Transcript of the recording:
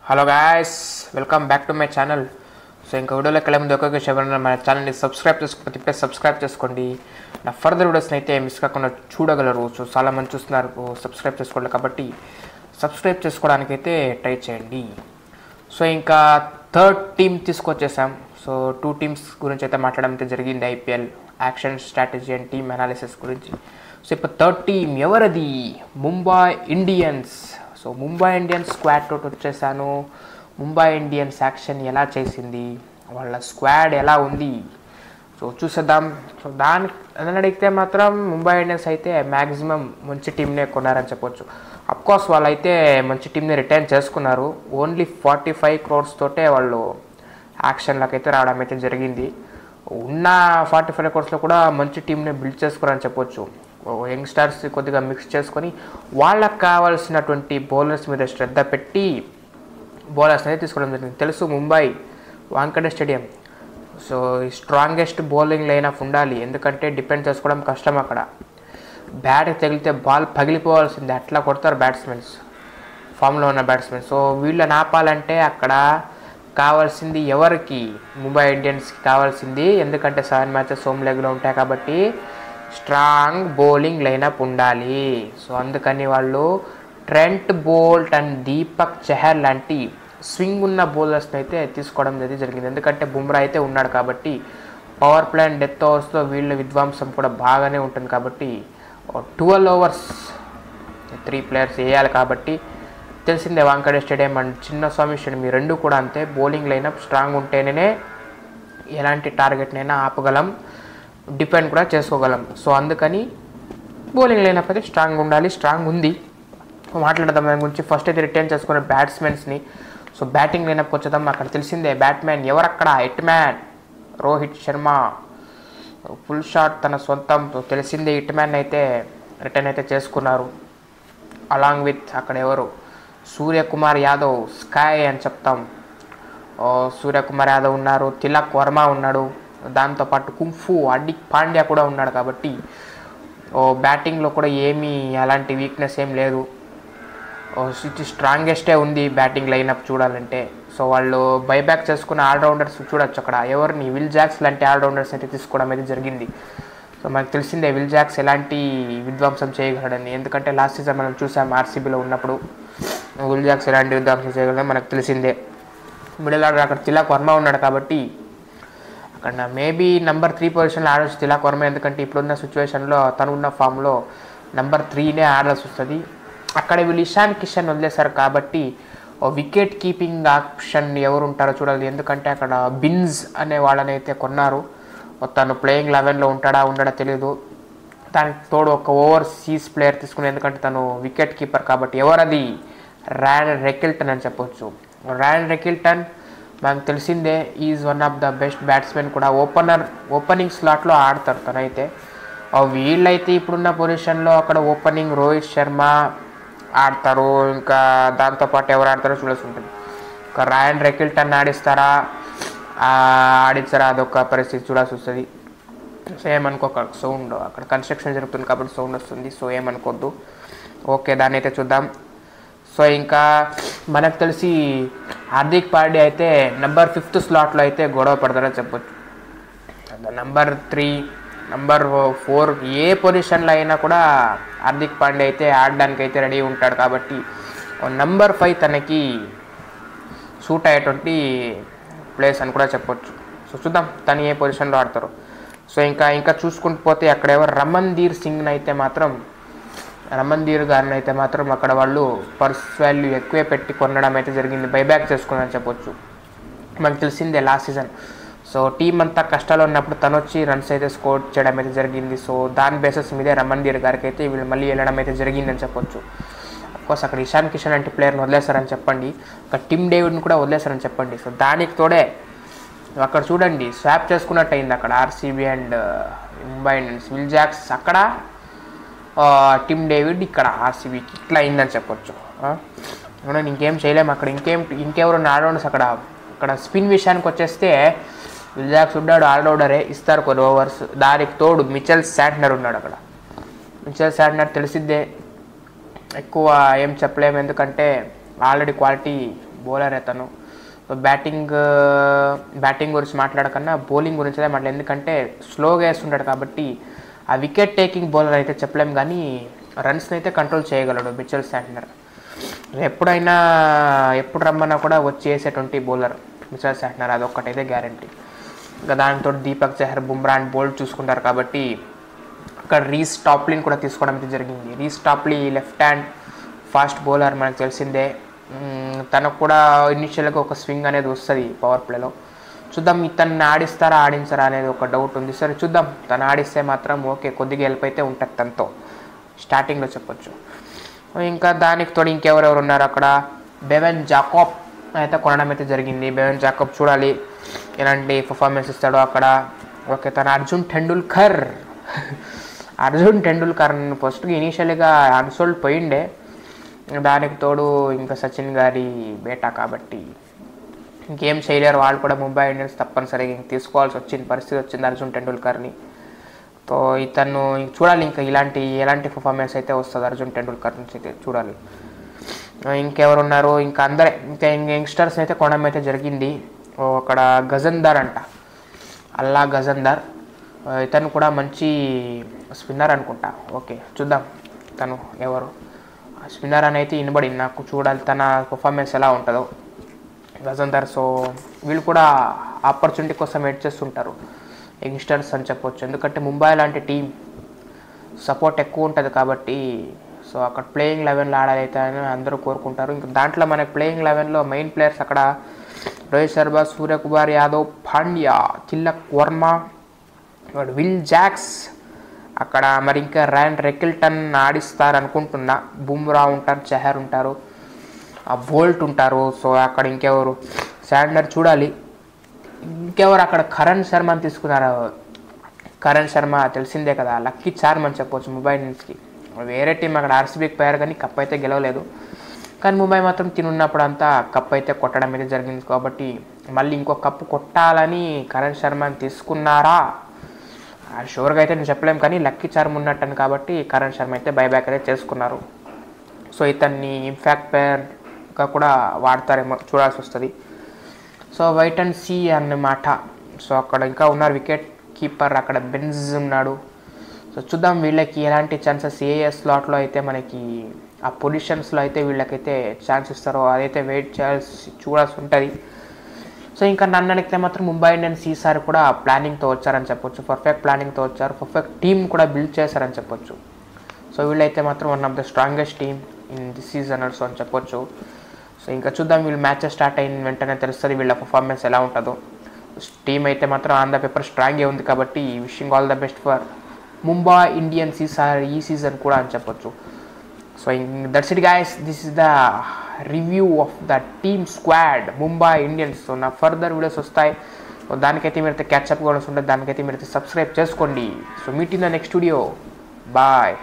Hello guys, welcome back to my channel. So ఇంకా వీడియోలోకి వెళ్ళే ముందు ఒక్కొక్క విషయం, మన ఛానల్ని సబ్స్క్రైబ్ చేసుకోండి. ఇప్పుడే సబ్స్క్రైబ్ చేసుకోండి. నా ఫర్దర్ వీడియోస్ని అయితే మిస్ కాకుండా చూడగలరు. సో చాలా మంది చూస్తున్నారు సబ్స్క్రైబ్ చేసుకోండి, కాబట్టి సబ్స్క్రైబ్ చేసుకోవడానికైతే ట్రై చేయండి. సో ఇంకా థర్డ్ టీమ్ తీసుకొచ్చేసాం. సో 2 టీమ్స్ గురించి అయితే మాట్లాడడం అయితే జరిగింది, IPL action, strategy and team analysis గురించి. సో ఇప్పుడు థర్డ్ టీమ్ ఎవరది? Mumbai Indians. So Mumbai Indians squad తోటి వచ్చేసాను. ముంబై ఇండియన్స్ యాక్షన్ ఎలా చేసింది, వాళ్ళ స్క్వాడ్ ఎలా ఉంది, సో చూసేద్దాం. సో దాన్ని అడిగితే మాత్రం ముంబై ఇండియన్స్ అయితే మ్యాక్సిమం మంచి టీంనే కొన్నారని చెప్పొచ్చు. అఫ్కోర్స్ వాళ్ళైతే మంచి టీంని రిటైన్ చేసుకున్నారు. ఓన్లీ 45 crores తోటే వాళ్ళు యాక్షన్లోకి అయితే రావడం అయితే జరిగింది. ఉన్న 45 crores కూడా మంచి టీంని బిల్డ్ చేసుకున్నారని చెప్పొచ్చు. యంగ్స్టర్స్ కొద్దిగా మిక్స్ చేసుకొని వాళ్ళకు కావాల్సినటువంటి బౌలర్స్ మీద శ్రద్ధ పెట్టి బౌలర్స్ అనేది తీసుకోవడం జరిగింది. తెలుసు Mumbai Wankhede stadium, so strongest bowling line of ఉండాలి. ఎందుకంటే డిపెండ్ చేసుకోవడం కష్టం. అక్కడ బ్యాట్ తగిలితే బాల్ పగిలిపోవాల్సిందే, అట్లా కొడతారు బ్యాట్స్మెన్స్, ఫామ్లో ఉన్న బ్యాట్స్మెన్. సో వీళ్ళని ఆపాలంటే అక్కడ కావాల్సింది ఎవరికి? ముంబై ఇండియన్స్కి కావాల్సింది. ఎందుకంటే 7 matches హోమ్ లెగ్లో ఉంటాయి కాబట్టి స్ట్రాంగ్ బౌలింగ్ లైనప్ ఉండాలి. సో అందుకని వాళ్ళు Trent Boult and Deepak Chahar లాంటి స్వింగ్ ఉన్న బౌలర్స్ని అయితే తీసుకోవడం అయితే జరిగింది. ఎందుకంటే బుమ్రా అయితే ఉన్నాడు కాబట్టి పవర్ ప్లే అండ్ డెత్ ఓవర్స్లో వీళ్ళ విధ్వంసం కూడా బాగానే ఉంటుంది. కాబట్టి 12 overs 3 players వేయాలి. కాబట్టి తెలిసిందే Wankhede stadium and Chinnaswamy stadium, ఈ రెండు కూడా అంతే. బౌలింగ్ లైనప్ స్ట్రాంగ్ ఉంటేనే ఎలాంటి టార్గెట్నైనా ఆపగలం, డిపెండ్ కూడా చేసుకోగలం. సో అందుకని బౌలింగ్ లైనప్ అయితే స్ట్రాంగ్ ఉండాలి. స్ట్రాంగ్ ఉంది. మాట్లాడదాం దాని గురించి. ఫస్ట్ అయితే రిటైన్ చేసుకున్న బ్యాట్స్మెన్స్ని. సో బ్యాటింగ్ లైనప్కి వచ్చేద్దాం. అక్కడ తెలిసిందే బ్యాట్మ్యాన్ ఎవరక్కడ? Hit man Rohit Sharma, full shot తన సొంతం. తెలిసిందే హిట్ మ్యాన్ అయితే రిటర్న్ అయితే చేసుకున్నారు. అలాంగ్ విత్ అక్కడ ఎవరు? సూర్యకుమార్ యాదవ్, స్కై అని చెప్తాం. సూర్యకుమార్ యాదవ్ ఉన్నారు, తిలక్ వర్మ ఉన్నాడు, దాంతోపాటు కుంఫు హార్దిక్ పాండ్యా కూడా ఉన్నాడు. కాబట్టి బ్యాటింగ్లో కూడా ఏమీ అలాంటి వీక్నెస్ ఏం లేదు. స్ట్రాంగెస్టే ఉంది బ్యాటింగ్ లైనప్ చూడాలంటే. సో వాళ్ళు బైబ్యాక్ చేసుకున్న ఆల్రౌండర్స్ చూడొచ్చు అక్కడ ఎవరిని? విల్ జాక్స్ లాంటి ఆల్రౌండర్స్ అయితే తీసుకోవడం అయితే జరిగింది. సో మనకు తెలిసిందే విల్ జాక్స్ ఎలాంటి విధ్వంసం చేయగలడని. ఎందుకంటే లాస్ట్ సీజన్ మనం చూసాం ఆర్సీబీలో ఉన్నప్పుడు విల్ జాక్స్ ఎలాంటి విధ్వంసం చేయగలడని మనకు తెలిసిందే. మిడిల్ ఆర్డర్ అక్కడ తిలక్ వర్మ ఉన్నాడు కాబట్టి అక్కడ మేబీ నెంబర్ 3 పొజిషన్లో ఆడవచ్చు తిలక్ వర్మ. ఎందుకంటే ఇప్పుడున్న సిచ్యువేషన్లో తను ఉన్న ఫామ్లో నెంబర్ 3నే ఆడాల్సి వస్తుంది. అక్కడ వీళ్ళు ఇషాన్ కిషన్ వదిలేశారు కాబట్టి వికెట్ కీపింగ్ ఆప్షన్ ఎవరు ఉంటారో చూడాలి. ఎందుకంటే అక్కడ బిన్స్ అనే వాళ్ళని అయితే కొన్నారు. తను ప్లేయింగ్ 11లో ఉండడా తెలియదు. దానికి తోడు ఒక ఓవర్సీస్ ప్లేయర్ తీసుకుని, ఎందుకంటే తను వికెట్ కీపర్ కాబట్టి. ఎవరది? ర్యాన్ రెకిల్టన్ అని చెప్పొచ్చు. ర్యాన్ రెకిల్టన్ మనకు తెలిసిందే is one of the best batsmen కూడా. ఓపెనింగ్ స్లాట్లో ఆడతారు తనైతే. వీళ్ళైతే ఇప్పుడున్న పొజిషన్లో అక్కడ ఓపెనింగ్ రోహిత్ శర్మ ఆడతారు. ఇంకా దాంతోపాటు ఎవరు ఆడతారో చూడాల్సి ఉంటుంది. ఇంకా ర్యాన్ రెకిల్టన్ ఆడిస్తారా అదొక పరిస్థితి చూడాల్సి వస్తుంది. సో ఏమనుకోక సౌండ్ అక్కడ కన్స్ట్రక్షన్ జరుగుతుంది కాబట్టి సౌండ్ వస్తుంది. సో ఏమనుకోవద్దు. ఓకే, దాన్ని అయితే చూద్దాం. సో ఇంకా మనకు తెలిసి హార్దిక్ పాండ్యా అయితే నెంబర్ 5th స్లాట్లో అయితే గొడవ పడతారని చెప్పొచ్చు. నెంబర్ 3, నెంబర్ 4 ఏ పొజిషన్లో అయినా కూడా హార్దిక్ పాండ్యా అయితే ఆడడానికి అయితే రెడీ ఉంటాడు. కాబట్టి నెంబర్ 5 తనకి సూట్ అయ్యేటువంటి ప్లేస్ అని కూడా చెప్పొచ్చు. సో చూద్దాం తను ఏ పొజిషన్లో ఆడతారు. సో ఇంకా చూసుకుంటూ పోతే అక్కడ ఎవరు? రమన్దీర్ సింగ్ని అయితే మాత్రం గారిని అయితే మాత్రం అక్కడ వాళ్ళు పర్స్ వాల్యూ ఎక్కువే పెట్టి కొనడం అయితే జరిగింది. బైబ్యాక్ చేసుకున్నారని చెప్పొచ్చు. మనకు తెలిసిందే లాస్ట్ సీజన్. సో టీం అంతా కష్టాలు ఉన్నప్పుడు తను వచ్చి రన్స్ అయితే స్కోర్ చేయడం అయితే జరిగింది. సో దాని బేసిస్ మీదే రమన్దీర్ గారికి అయితే వీళ్ళు మళ్ళీ వెళ్ళడం అయితే జరిగిందని చెప్పొచ్చు. అఫ్కోర్స్ అక్కడ ఇషాన్ కిషన్ అంటే ప్లేయర్ని వదిలేస్తారని చెప్పండి, అక్కడ టిమ్ డేవిడ్ని కూడా వదిలేస్తారని చెప్పండి. సో దానికి తోడే అక్కడ చూడండి స్వాప్ చేసుకున్నట్టు అయింది అక్కడ RCB and Mumbai Indians. Will Jacks అక్కడ, టిమ్ డేవిడ్ ఇక్కడ ఆర్సీబీకి, ఇట్లా అయిందని చెప్పొచ్చు. ఇంకేం చేయలేము అక్కడ. ఇంకెవరు ఆల్రౌండర్స్ అక్కడ స్పిన్ విషయానికి వచ్చేస్తే విల్ జాక్స్ ఉన్నాడు, ఆల్రౌండరే, ఇస్తారు కొన్ని ఓవర్స్. దానికి తోడు మిచెల్ శాంట్నర్ ఉన్నాడు అక్కడ. మిచెల్ శాంట్నర్ తెలిసిద్దే, ఎక్కువ ఏం చెప్పలేము ఎందుకంటే ఆల్రెడీ క్వాలిటీ బౌలర్ అతను. సో బ్యాటింగ్ గురించి మాట్లాడకన్నా బౌలింగ్ గురించి మాట్లాడు, ఎందుకంటే స్లోగా వేస్తుంటాడు కాబట్టి ఆ వికెట్ టేకింగ్ బౌలర్ అయితే చెప్పలేం, కానీ రన్స్ని అయితే కంట్రోల్ చేయగలడు మిచెల్ శాంట్నర్. ఎప్పుడు రమ్మన్నా కూడా వచ్చి వేసేటువంటి బౌలర్ మిచెల్ శాంట్నర్, అదొక్కటైతే గ్యారంటీ. ఇంకా దానితో దీపక్ చహర్, బుమ్రా అండ్ బోల్ట్ చూసుకుంటారు కాబట్టి అక్కడ రీస్ టాప్లీని కూడా తీసుకోవడం అయితే జరిగింది. రీస్ Topley left hand fast bowler, మనకు తెలిసిందే. తనకు కూడా ఇనిషియల్గా ఒక స్వింగ్ అనేది వస్తుంది పవర్ ప్లేలో. చూద్దాం ఇతన్ని ఆడించరా అనేది ఒక డౌట్ ఉంది. సరే చూద్దాం, తను ఆడిస్తే మాత్రం ఓకే, కొద్దిగా హెల్ప్ అయితే ఉంటుంది తనతో స్టార్టింగ్లో చెప్పొచ్చు. ఇంకా దానికి తోడు ఇంకెవరెవరు ఉన్నారు అక్కడ, బెవెన్ జాకబ్ అయితే కొనడం అయితే జరిగింది. బెవెన్ జాకబ్ చూడాలి ఎలాంటి పర్ఫార్మెన్స్ ఇస్తాడో అక్కడ. ఓకే, తన అర్జున్ టెండూల్కర్ ఫస్ట్కి ఇనీషియల్గా అన్సోల్డ్ పోయిండే, దానికి తోడు ఇంకా సచిన్ గారి బేటా కాబట్టి ఇంకేం చేయలేరు వాళ్ళు కూడా. ముంబై ఇండియన్స్ తప్పనిసరిగా తీసుకోవాల్సి పరిస్థితి వచ్చింది అర్జున్ టెండూల్కర్ని. సో ఇతను చూడాలి ఇంకా ఎలాంటి పర్ఫార్మెన్స్ అయితే వస్తుంది అర్జున్ టెండూల్కర్ నుంచి అయితే చూడాలి. ఇంకెవరు ఉన్నారు, ఇంకా యంగ్స్టర్స్ అయితే కొనడం అయితే జరిగింది. అక్కడ గజందర్ అంట, అల్లా గజందర్, ఇతను కూడా మంచి స్పిన్నర్ అనుకుంటా. ఓకే చూద్దాం తను ఎవరు స్పిన్నర్ అని అయితే వినబడింది నాకు, చూడాలి తన పర్ఫార్మెన్స్ ఎలా ఉంటుందో గజందర్. సో వీళ్ళు కూడా ఆపర్చునిటీ కోసం వెయిట్ చేస్తుంటారు యంగ్స్టర్స్ అని చెప్పొచ్చు, ఎందుకంటే ముంబై లాంటి టీం సపోర్ట్ ఎక్కువ ఉంటుంది కాబట్టి. సో అక్కడ ప్లేయింగ్ 11లో ఆడాలైతే అని అందరూ కోరుకుంటారు. ఇంకా దాంట్లో మనకి ప్లేయింగ్ 11లో మెయిన్ ప్లేయర్స్ అక్కడ రోహిత్ శర్మ, సూర్యకుమార్ యాదవ్, పాండ్యా, తిలక్ వర్మ, విల్ జాక్స్, అక్కడ మరి ఇంకా ర్యాన్ రెకిల్టన్ ఆడిస్తారు అనుకుంటున్నా. బుమ్రా ఉంటారు, చహర్ ఉంటారు, బోల్ట్ ఉంటారు. సో అక్కడ ఇంకెవరు, శాంట్నర్ చూడాలి. ఇంకెవరు అక్కడ కరణ్ శర్మని తీసుకున్నారు. కరణ్ శర్మ తెలిసిందే కదా, లక్కీ చార్మ్ అని చెప్పవచ్చు ముంబై ఇండియన్స్కి. వేరే టీం అక్కడ ఆర్సీబీకి పోయారు కానీ కప్ అయితే గెలవలేదు, కానీ ముంబై మాత్రం తినున్నప్పుడు అంతా కప్ అయితే కొట్టడం అయితే జరిగింది. కాబట్టి మళ్ళీ ఇంకో కప్పు కొట్టాలని కరణ్ శర్మని తీసుకున్నారా షూర్గా అయితే నేను చెప్పలేము, కానీ లక్కీ చార్మ్ ఉన్నట్టని కాబట్టి కరణ్ శర్మ అయితే బైబ్యాక్ అయితే చేసుకున్నారు. సో ఇతన్ని ఇంపాక్ట్ ప్లేయర్గా కూడా వాడతారేమో, చూడాల్సి వస్తుంది. సో వైట్ అండ్ సీ అన్నమాట. సో అక్కడ ఇంకా ఉన్నారు వికెట్ కీపర్, అక్కడ బెన్స్ ఉన్నాడు. సో చూద్దాం వీళ్ళకి ఎలాంటి ఛాన్సెస్ ఏ స్లాట్లో అయితే మనకి ఆ పొజిషన్స్లో అయితే వీళ్ళకైతే ఛాన్స్ ఇస్తారో అదైతే వెయిట్ చూడాల్సి ఉంటుంది. సో ఇంకా నన్ను అడిగితే మాత్రం ముంబై ఇండియన్స్ ఈసారి కూడా ప్లానింగ్తో వచ్చారని చెప్పొచ్చు, పర్ఫెక్ట్ ప్లానింగ్తో వచ్చారు, పర్ఫెక్ట్ టీమ్ కూడా బిల్డ్ చేశారని చెప్పొచ్చు. సో వీళ్ళైతే మాత్రం one of the strongest team in this season also అని చెప్పొచ్చు. సో ఇంకా చూద్దాం, వీళ్ళు మ్యాచెస్ స్టార్ట్ అయిన వెంటనే తెలుస్తుంది వీళ్ళ పర్ఫార్మెన్స్ ఎలా ఉంటుందో. టీమ్ అయితే మాత్రం ఆన్ ద పేపర్ స్ట్రాంగే ఉంది కాబట్టి wishing all the best for Mumbai Indians ఈ సీజన్ కూడా అని చెప్పొచ్చు. So that's it guys, this is the review of the team squad Mumbai Indians. So నా ఫర్దర్ వీడియోస్ వస్తాయి, సో దానికైతే మీరైతే క్యాచ్అప్ కూడా ఉంటుంది, దానికైతే మీరైతే సబ్స్క్రైబ్ చేసుకోండి. So meet in the next video, bye.